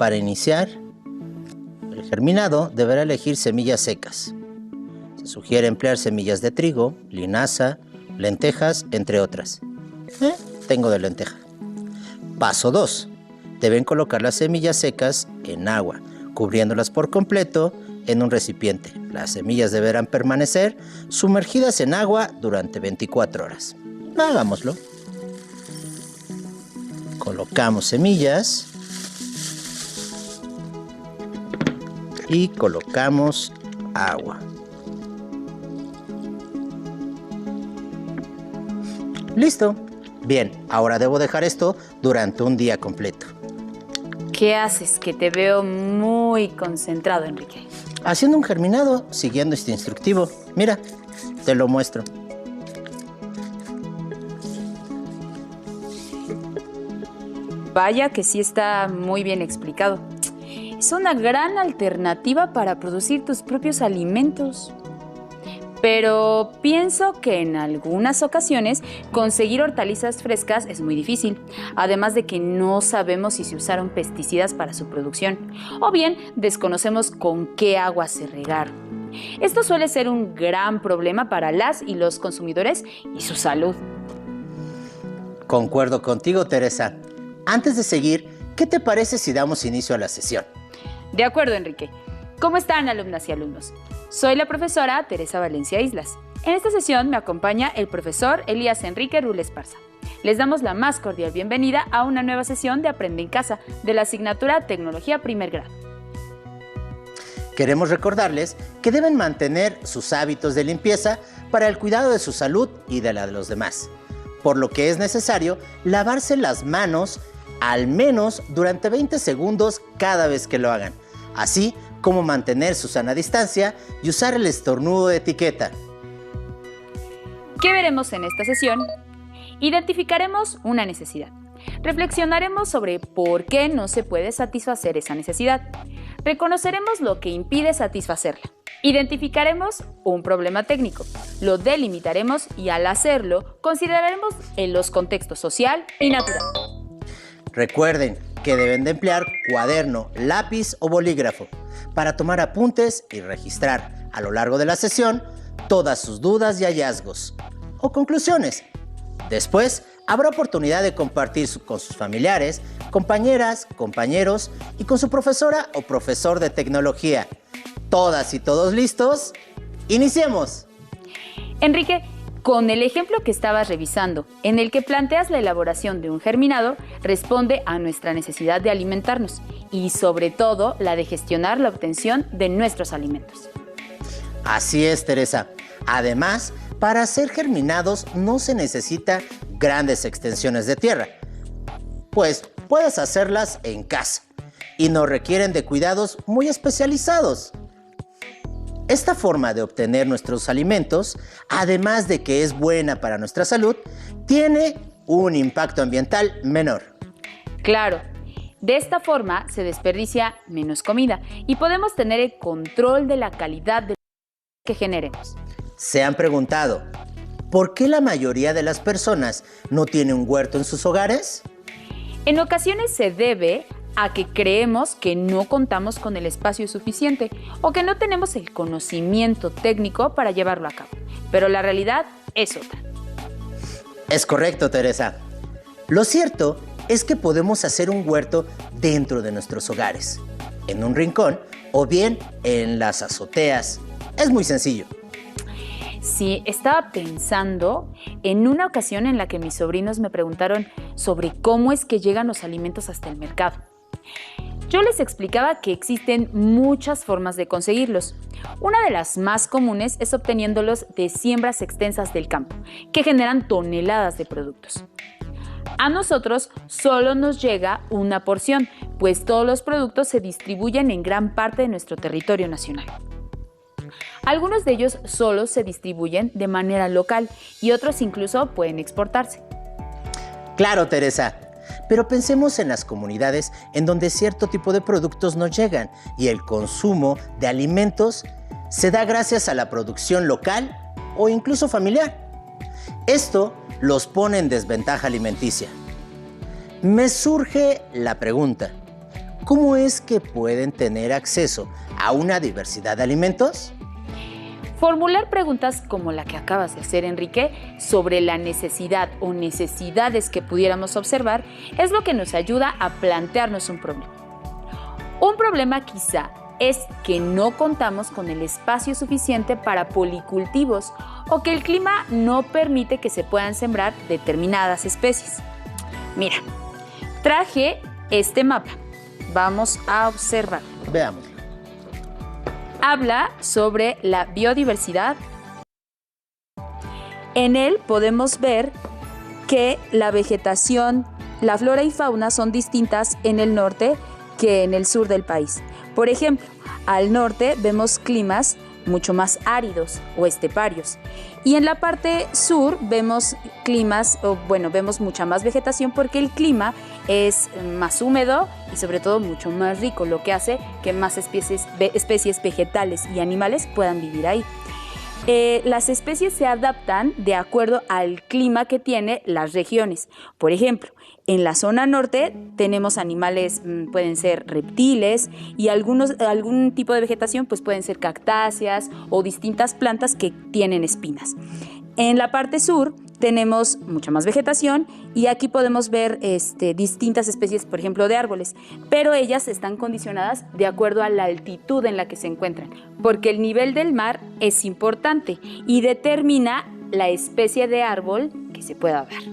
Para iniciar, el germinado deberá elegir semillas secas. Se sugiere emplear semillas de trigo, linaza, lentejas, entre otras. Tengo de lenteja. Paso 2. Deben colocar las semillas secas en agua, cubriéndolas por completo en un recipiente. Las semillas deberán permanecer sumergidas en agua durante 24 horas. Hagámoslo. Colocamos semillas y colocamos agua. ¡Listo! Bien, ahora debo dejar esto durante un día completo. ¿Qué haces? Que te veo muy concentrado, Enrique. Haciendo un germinado, siguiendo este instructivo. Mira, te lo muestro. Vaya que sí está muy bien explicado. Es una gran alternativa para producir tus propios alimentos. Pero pienso que en algunas ocasiones conseguir hortalizas frescas es muy difícil, además de que no sabemos si se usaron pesticidas para su producción, o bien desconocemos con qué agua se regaron. Esto suele ser un gran problema para las y los consumidores y su salud. Concuerdo contigo, Teresa. Antes de seguir, ¿qué te parece si damos inicio a la sesión? De acuerdo, Enrique. ¿Cómo están, alumnas y alumnos? Soy la profesora Teresa Valencia Islas. En esta sesión me acompaña el profesor Elías Enrique Rull Esparza. Les damos la más cordial bienvenida a una nueva sesión de Aprende en Casa de la asignatura Tecnología Primer Grado. Queremos recordarles que deben mantener sus hábitos de limpieza para el cuidado de su salud y de la de los demás, por lo que es necesario lavarse las manos al menos durante 20 segundos cada vez que lo hagan, así como mantener su sana distancia y usar el estornudo de etiqueta. ¿Qué veremos en esta sesión? Identificaremos una necesidad. Reflexionaremos sobre por qué no se puede satisfacer esa necesidad. Reconoceremos lo que impide satisfacerla. Identificaremos un problema técnico. Lo delimitaremos y al hacerlo consideraremos en los contextos social y natural. Recuerden que deben de emplear cuaderno, lápiz o bolígrafo para tomar apuntes y registrar a lo largo de la sesión todas sus dudas y hallazgos o conclusiones. Después, habrá oportunidad de compartir con sus familiares, compañeras, compañeros y con su profesora o profesor de tecnología. ¿Todas y todos listos? ¡Iniciemos! Enrique, con el ejemplo que estabas revisando, en el que planteas la elaboración de un germinado, responde a nuestra necesidad de alimentarnos y sobre todo la de gestionar la obtención de nuestros alimentos. Así es, Teresa. Además, para hacer germinados no se necesita grandes extensiones de tierra, pues puedes hacerlas en casa y no requieren de cuidados muy especializados. Esta forma de obtener nuestros alimentos, además de que es buena para nuestra salud, tiene un impacto ambiental menor. Claro, de esta forma se desperdicia menos comida y podemos tener el control de la calidad de lo que generemos. ¿Se han preguntado por qué la mayoría de las personas no tiene un huerto en sus hogares? En ocasiones se debe a que creemos que no contamos con el espacio suficiente o que no tenemos el conocimiento técnico para llevarlo a cabo. Pero la realidad es otra. Es correcto, Teresa. Lo cierto es que podemos hacer un huerto dentro de nuestros hogares, en un rincón o bien en las azoteas. Es muy sencillo. Sí, estaba pensando en una ocasión en la que mis sobrinos me preguntaron sobre cómo es que llegan los alimentos hasta el mercado. Yo les explicaba que existen muchas formas de conseguirlos. Una de las más comunes es obteniéndolos de siembras extensas del campo, que generan toneladas de productos. A nosotros solo nos llega una porción, pues todos los productos se distribuyen en gran parte de nuestro territorio nacional. Algunos de ellos solo se distribuyen de manera local y otros incluso pueden exportarse. Claro, Teresa. Pero pensemos en las comunidades en donde cierto tipo de productos no llegan y el consumo de alimentos se da gracias a la producción local o incluso familiar. Esto los pone en desventaja alimenticia. Me surge la pregunta, ¿cómo es que pueden tener acceso a una diversidad de alimentos? Formular preguntas como la que acabas de hacer, Enrique, sobre la necesidad o necesidades que pudiéramos observar es lo que nos ayuda a plantearnos un problema. Un problema quizá es que no contamos con el espacio suficiente para policultivos o que el clima no permite que se puedan sembrar determinadas especies. Mira, traje este mapa. Vamos a observar. Veamos. Habla sobre la biodiversidad. En él podemos ver que la vegetación, la flora y fauna son distintas en el norte que en el sur del país. Por ejemplo, al norte vemos climas mucho más áridos o esteparios. Y en la parte sur vemos vemos mucha más vegetación porque el clima es más húmedo y sobre todo mucho más rico, lo que hace que más especies vegetales y animales puedan vivir ahí. Las especies se adaptan de acuerdo al clima que tiene las regiones. Por ejemplo, en la zona norte tenemos animales, pueden ser reptiles y algún tipo de vegetación pues pueden ser cactáceas o distintas plantas que tienen espinas. En la parte sur tenemos mucha más vegetación y aquí podemos ver distintas especies, por ejemplo, de árboles, pero ellas están condicionadas de acuerdo a la altitud en la que se encuentran, porque el nivel del mar es importante y determina la especie de árbol que se pueda ver.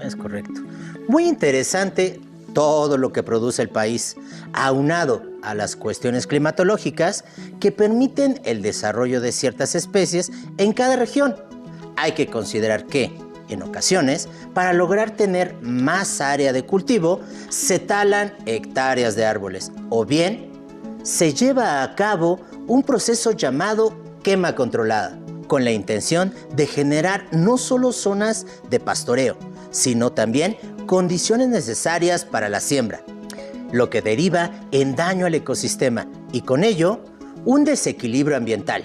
Es correcto. Muy interesante todo lo que produce el país, aunado a las cuestiones climatológicas que permiten el desarrollo de ciertas especies en cada región. Hay que considerar que, en ocasiones, para lograr tener más área de cultivo, se talan hectáreas de árboles o bien se lleva a cabo un proceso llamado quema controlada, con la intención de generar no solo zonas de pastoreo, sino también condiciones necesarias para la siembra, lo que deriva en daño al ecosistema y con ello un desequilibrio ambiental,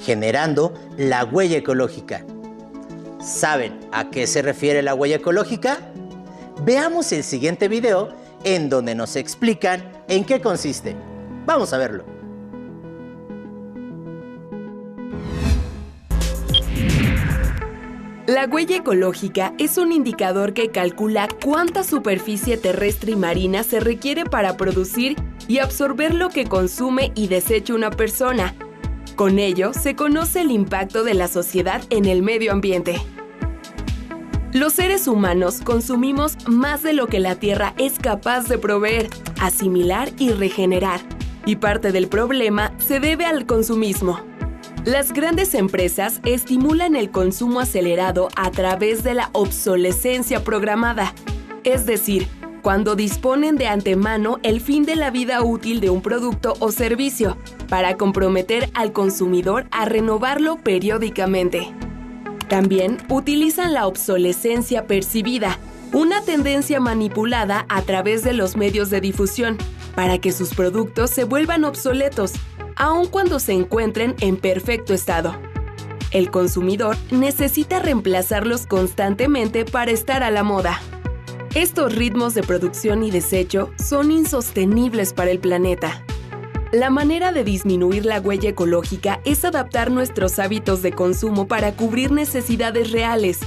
generando la huella ecológica. ¿Saben a qué se refiere la huella ecológica? Veamos el siguiente video en donde nos explican en qué consiste. Vamos a verlo. La huella ecológica es un indicador que calcula cuánta superficie terrestre y marina se requiere para producir y absorber lo que consume y desecha una persona. Con ello, se conoce el impacto de la sociedad en el medio ambiente. Los seres humanos consumimos más de lo que la Tierra es capaz de proveer, asimilar y regenerar. Y parte del problema se debe al consumismo. Las grandes empresas estimulan el consumo acelerado a través de la obsolescencia programada, es decir, cuando disponen de antemano el fin de la vida útil de un producto o servicio, para comprometer al consumidor a renovarlo periódicamente. También utilizan la obsolescencia percibida, una tendencia manipulada a través de los medios de difusión, para que sus productos se vuelvan obsoletos, aun cuando se encuentren en perfecto estado. El consumidor necesita reemplazarlos constantemente para estar a la moda. Estos ritmos de producción y desecho son insostenibles para el planeta. La manera de disminuir la huella ecológica es adaptar nuestros hábitos de consumo para cubrir necesidades reales.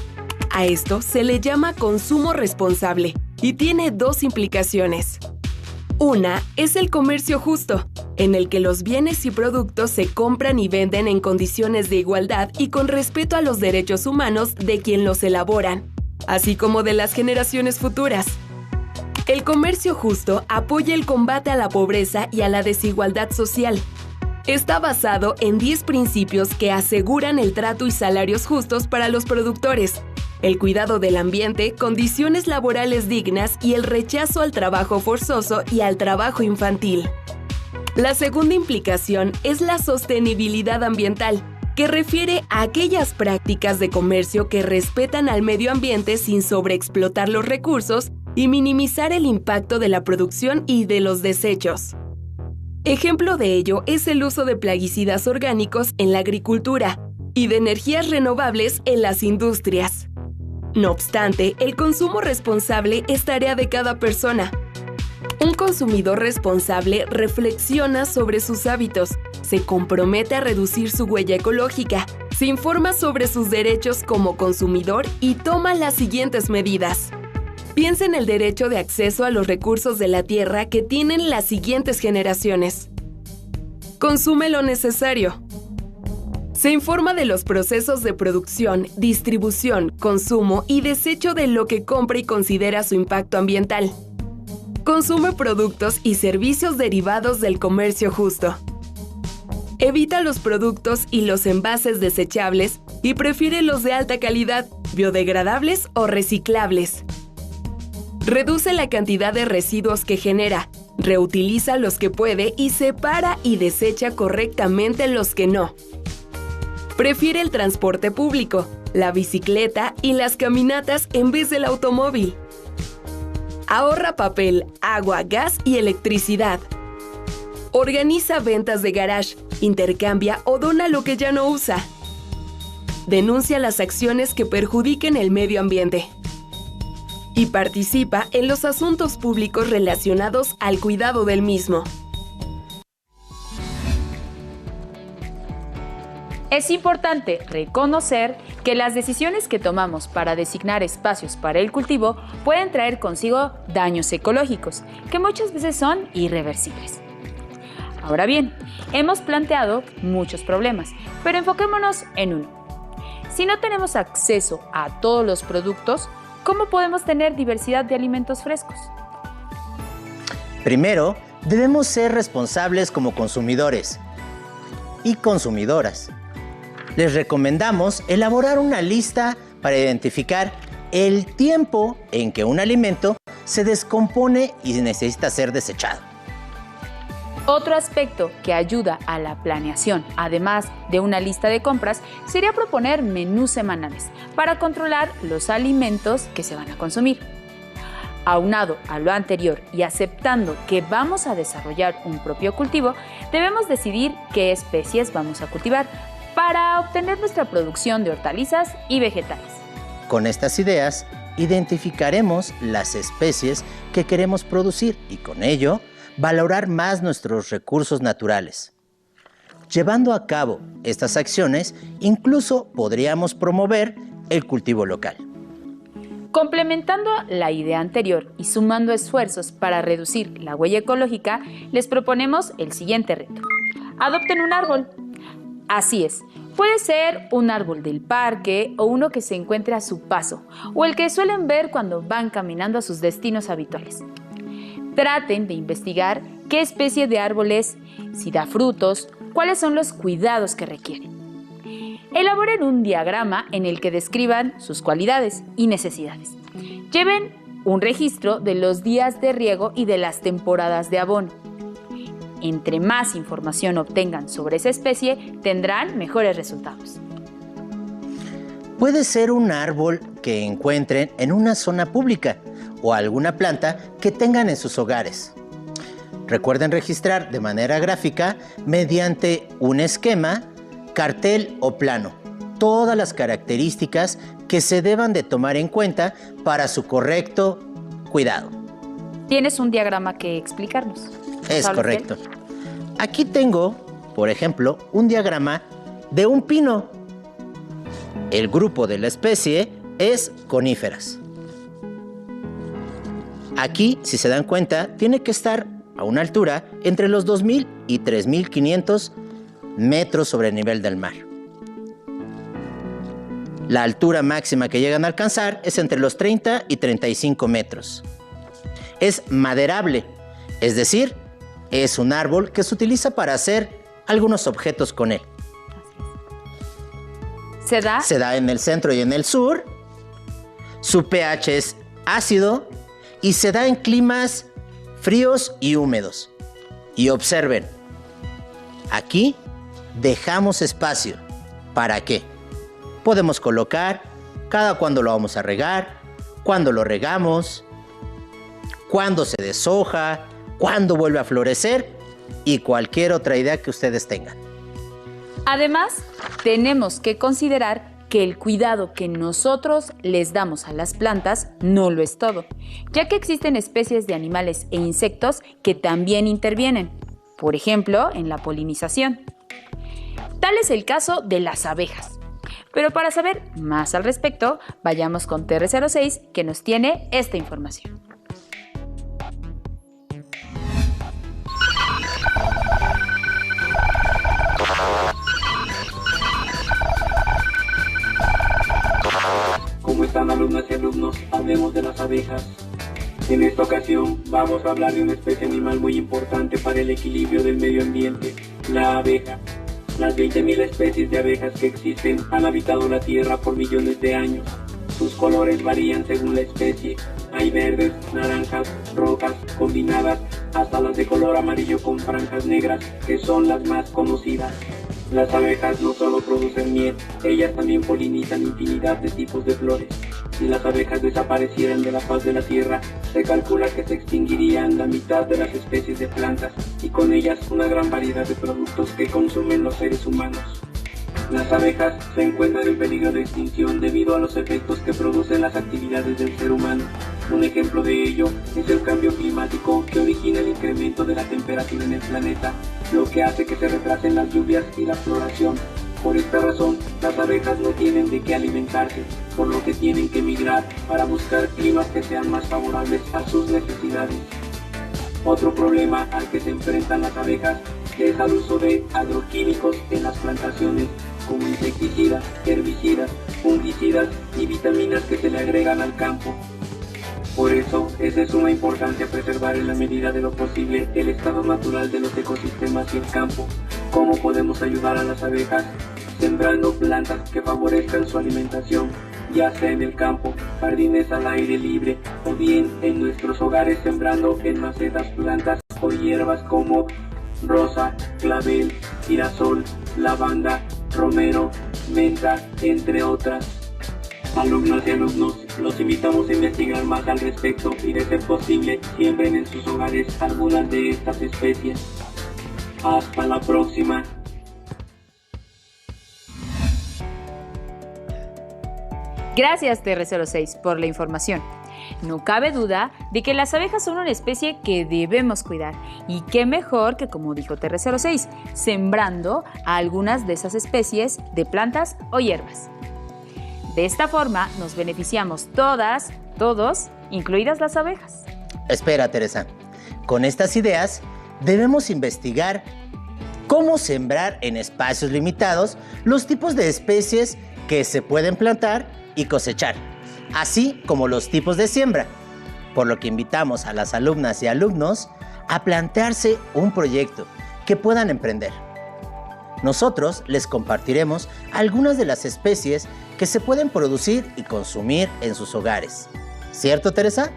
A esto se le llama consumo responsable y tiene dos implicaciones. Una es el comercio justo, en el que los bienes y productos se compran y venden en condiciones de igualdad y con respeto a los derechos humanos de quien los elaboran, así como de las generaciones futuras. El comercio justo apoya el combate a la pobreza y a la desigualdad social. Está basado en 10 principios que aseguran el trato y salarios justos para los productores, el cuidado del ambiente, condiciones laborales dignas y el rechazo al trabajo forzoso y al trabajo infantil. La segunda implicación es la sostenibilidad ambiental, que refiere a aquellas prácticas de comercio que respetan al medio ambiente sin sobreexplotar los recursos y minimizar el impacto de la producción y de los desechos. Ejemplo de ello es el uso de plaguicidas orgánicos en la agricultura y de energías renovables en las industrias. No obstante, el consumo responsable es tarea de cada persona. Un consumidor responsable reflexiona sobre sus hábitos, se compromete a reducir su huella ecológica, se informa sobre sus derechos como consumidor y toma las siguientes medidas. Piensa en el derecho de acceso a los recursos de la tierra que tienen las siguientes generaciones. Consume lo necesario. Se informa de los procesos de producción, distribución, consumo y desecho de lo que compra y considera su impacto ambiental. Consume productos y servicios derivados del comercio justo. Evita los productos y los envases desechables y prefiere los de alta calidad, biodegradables o reciclables. Reduce la cantidad de residuos que genera, reutiliza los que puede y separa y desecha correctamente los que no. Prefiere el transporte público, la bicicleta y las caminatas en vez del automóvil. Ahorra papel, agua, gas y electricidad. Organiza ventas de garage, intercambia o dona lo que ya no usa. Denuncia las acciones que perjudiquen el medio ambiente. Y participa en los asuntos públicos relacionados al cuidado del mismo. Es importante reconocer que las decisiones que tomamos para designar espacios para el cultivo pueden traer consigo daños ecológicos, que muchas veces son irreversibles. Ahora bien, hemos planteado muchos problemas, pero enfoquémonos en uno. Si no tenemos acceso a todos los productos, ¿cómo podemos tener diversidad de alimentos frescos? Primero, debemos ser responsables como consumidores y consumidoras. Les recomendamos elaborar una lista para identificar el tiempo en que un alimento se descompone y necesita ser desechado. Otro aspecto que ayuda a la planeación, además de una lista de compras, sería proponer menús semanales para controlar los alimentos que se van a consumir. Aunado a lo anterior y aceptando que vamos a desarrollar un propio cultivo, debemos decidir qué especies vamos a cultivar para obtener nuestra producción de hortalizas y vegetales. Con estas ideas, identificaremos las especies que queremos producir y con ello, valorar más nuestros recursos naturales. Llevando a cabo estas acciones, incluso podríamos promover el cultivo local. Complementando la idea anterior y sumando esfuerzos para reducir la huella ecológica, les proponemos el siguiente reto. Adopten un árbol. Así es, puede ser un árbol del parque o uno que se encuentre a su paso, o el que suelen ver cuando van caminando a sus destinos habituales. Traten de investigar qué especie de árbol es, si da frutos, cuáles son los cuidados que requieren. Elaboren un diagrama en el que describan sus cualidades y necesidades. Lleven un registro de los días de riego y de las temporadas de abono. Entre más información obtengan sobre esa especie, tendrán mejores resultados. Puede ser un árbol que encuentren en una zona pública o alguna planta que tengan en sus hogares. Recuerden registrar de manera gráfica mediante un esquema, cartel o plano todas las características que se deban de tomar en cuenta para su correcto cuidado. ¿Tienes un diagrama que explicarnos? Es correcto. Aquí tengo, por ejemplo, un diagrama de un pino. El grupo de la especie es coníferas. Aquí, si se dan cuenta, tiene que estar a una altura entre los 2.000 y 3.500 metros sobre el nivel del mar. La altura máxima que llegan a alcanzar es entre los 30 y 35 metros. Es maderable, es decir, es un árbol que se utiliza para hacer algunos objetos con él. ¿Se da en el centro y en el sur. Su pH es ácido y se da en climas fríos y húmedos. Y observen, aquí dejamos espacio. ¿Para qué? Podemos colocar cada cuándo lo vamos a regar, cuándo lo regamos, cuándo se deshoja, cuándo vuelve a florecer y cualquier otra idea que ustedes tengan. Además, tenemos que considerar que el cuidado que nosotros les damos a las plantas no lo es todo, ya que existen especies de animales e insectos que también intervienen, por ejemplo, en la polinización. Tal es el caso de las abejas. Pero para saber más al respecto, vayamos con TR06, que nos tiene esta información. ¿Cómo están, alumnas y alumnos? Hablemos de las abejas. En esta ocasión vamos a hablar de una especie animal muy importante para el equilibrio del medio ambiente, la abeja. Las 20.000 especies de abejas que existen han habitado la Tierra por millones de años. Sus colores varían según la especie. Hay verdes, naranjas, rojas, combinadas, hasta las de color amarillo con franjas negras, que son las más conocidas. Las abejas no solo producen miel, ellas también polinizan infinidad de tipos de flores. Si las abejas desaparecieran de la faz de la Tierra, se calcula que se extinguirían la mitad de las especies de plantas y con ellas una gran variedad de productos que consumen los seres humanos. Las abejas se encuentran en peligro de extinción debido a los efectos que producen las actividades del ser humano. Un ejemplo de ello es el cambio climático, que origina el incremento de la temperatura en el planeta, lo que hace que se retrasen las lluvias y la floración. Por esta razón, las abejas no tienen de qué alimentarse, por lo que tienen que migrar para buscar climas que sean más favorables a sus necesidades. Otro problema al que se enfrentan las abejas es al uso de agroquímicos en las plantaciones, como insecticidas, herbicidas, fungicidas y vitaminas que se le agregan al campo. Por eso es de suma importancia preservar en la medida de lo posible el estado natural de los ecosistemas y el campo. ¿Cómo podemos ayudar a las abejas? Sembrando plantas que favorezcan su alimentación, ya sea en el campo, jardines al aire libre, o bien en nuestros hogares sembrando en macetas plantas o hierbas como rosa, clavel, girasol, lavanda, romero, menta, entre otras. Alumnas y alumnos, los invitamos a investigar más al respecto y, de ser posible, siembren en sus hogares algunas de estas especies. Hasta la próxima. Gracias, TR06, por la información. No cabe duda de que las abejas son una especie que debemos cuidar, y qué mejor que, como dijo TR06, sembrando a algunas de esas especies de plantas o hierbas. De esta forma nos beneficiamos todas, todos, incluidas las abejas. Espera, Teresa. Con estas ideas debemos investigar cómo sembrar en espacios limitados los tipos de especies que se pueden plantar y cosechar, así como los tipos de siembra, por lo que invitamos a las alumnas y alumnos a plantearse un proyecto que puedan emprender. Nosotros les compartiremos algunas de las especies que se pueden producir y consumir en sus hogares. ¿Cierto, Teresa?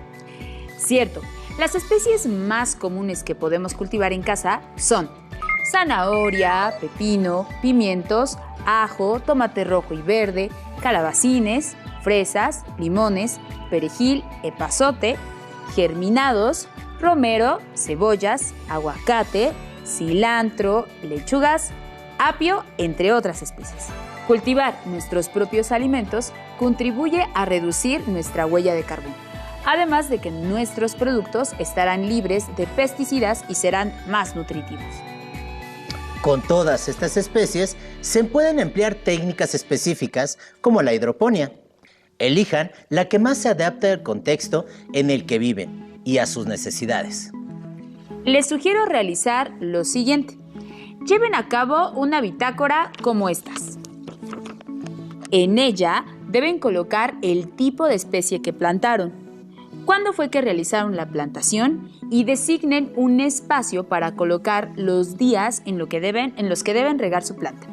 Cierto. Las especies más comunes que podemos cultivar en casa son zanahoria, pepino, pimientos, ajo, tomate rojo y verde, calabacines, fresas, limones, perejil, epazote, germinados, romero, cebollas, aguacate, cilantro, lechugas, apio, entre otras especies. Cultivar nuestros propios alimentos contribuye a reducir nuestra huella de carbono, además de que nuestros productos estarán libres de pesticidas y serán más nutritivos. Con todas estas especies se pueden emplear técnicas específicas como la hidroponía. Elijan la que más se adapte al contexto en el que viven y a sus necesidades. Les sugiero realizar lo siguiente. Lleven a cabo una bitácora como estas. En ella deben colocar el tipo de especie que plantaron, cuándo fue que realizaron la plantación y designen un espacio para colocar los días en los que deben regar su planta.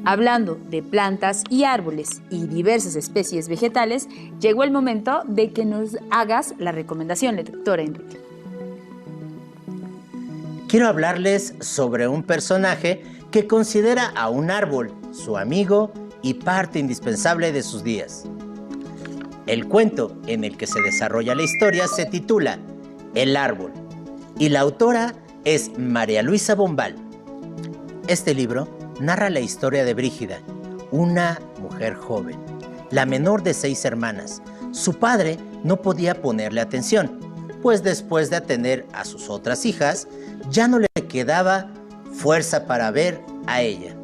Hablando de plantas y árboles y diversas especies vegetales, llegó el momento de que nos hagas la recomendación, lectora Enrique. Quiero hablarles sobre un personaje que considera a un árbol su amigo y parte indispensable de sus días. El cuento en el que se desarrolla la historia se titula El árbol y la autora es María Luisa Bombal. Este libro narra la historia de Brígida, una mujer joven, la menor de 6 hermanas. Su padre no podía ponerle atención, pues después de atender a sus otras hijas, ya no le quedaba fuerza para ver a ella.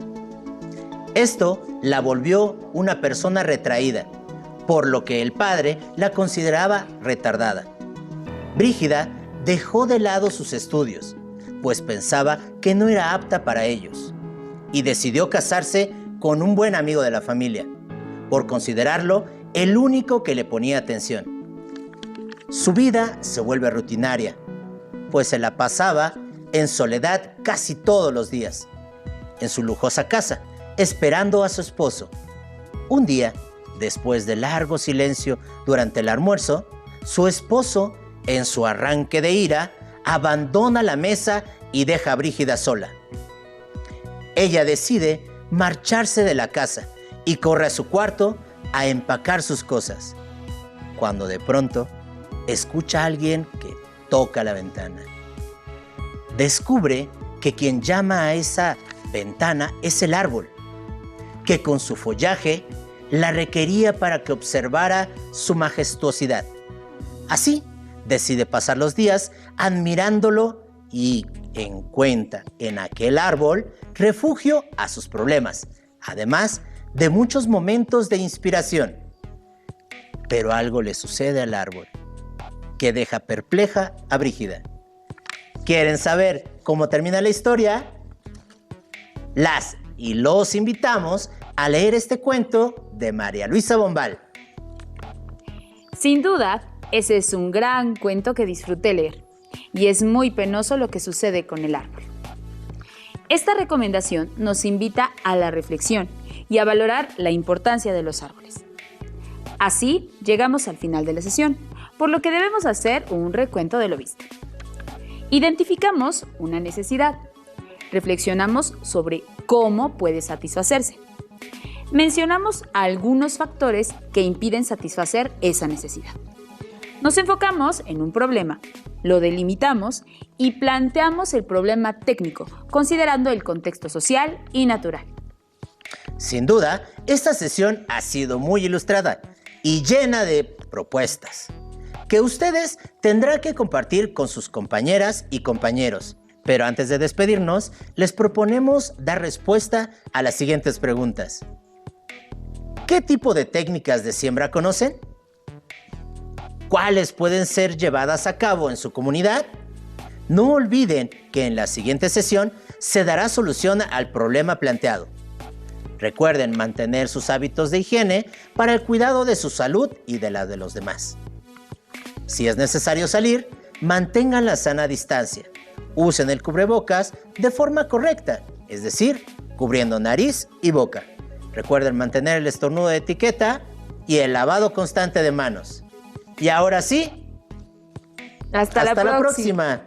Esto la volvió una persona retraída, por lo que el padre la consideraba retardada. Brígida dejó de lado sus estudios, pues pensaba que no era apta para ellos, y decidió casarse con un buen amigo de la familia, por considerarlo el único que le ponía atención. Su vida se vuelve rutinaria, pues se la pasaba en soledad casi todos los días, en su lujosa casa, esperando a su esposo. Un día, después de largo silencio durante el almuerzo, su esposo, en su arranque de ira, abandona la mesa y deja a Brígida sola. Ella decide marcharse de la casa y corre a su cuarto a empacar sus cosas, cuando de pronto escucha a alguien que toca la ventana. Descubre que quien llama a esa ventana es el árbol, que con su follaje la requería para que observara su majestuosidad. Así, decide pasar los días admirándolo y encuentra en aquel árbol refugio a sus problemas, además de muchos momentos de inspiración. Pero algo le sucede al árbol, que deja perpleja a Brígida. ¿Quieren saber cómo termina la historia? Las y los invitamos a leer este cuento de María Luisa Bombal. Sin duda, ese es un gran cuento que disfruté leer, y es muy penoso lo que sucede con el árbol. Esta recomendación nos invita a la reflexión y a valorar la importancia de los árboles. Así llegamos al final de la sesión, por lo que debemos hacer un recuento de lo visto. Identificamos una necesidad. Reflexionamos sobre cómo puede satisfacerse. Mencionamos algunos factores que impiden satisfacer esa necesidad. Nos enfocamos en un problema, lo delimitamos y planteamos el problema técnico, considerando el contexto social y natural. Sin duda, esta sesión ha sido muy ilustrada y llena de propuestas que ustedes tendrán que compartir con sus compañeras y compañeros. Pero antes de despedirnos, les proponemos dar respuesta a las siguientes preguntas. ¿Qué tipo de técnicas de siembra conocen? ¿Cuáles pueden ser llevadas a cabo en su comunidad? No olviden que en la siguiente sesión se dará solución al problema planteado. Recuerden mantener sus hábitos de higiene para el cuidado de su salud y de la de los demás. Si es necesario salir, mantengan la sana distancia. Usen el cubrebocas de forma correcta, es decir, cubriendo nariz y boca. Recuerden mantener el estornudo de etiqueta y el lavado constante de manos. Y ahora sí, Hasta la próxima.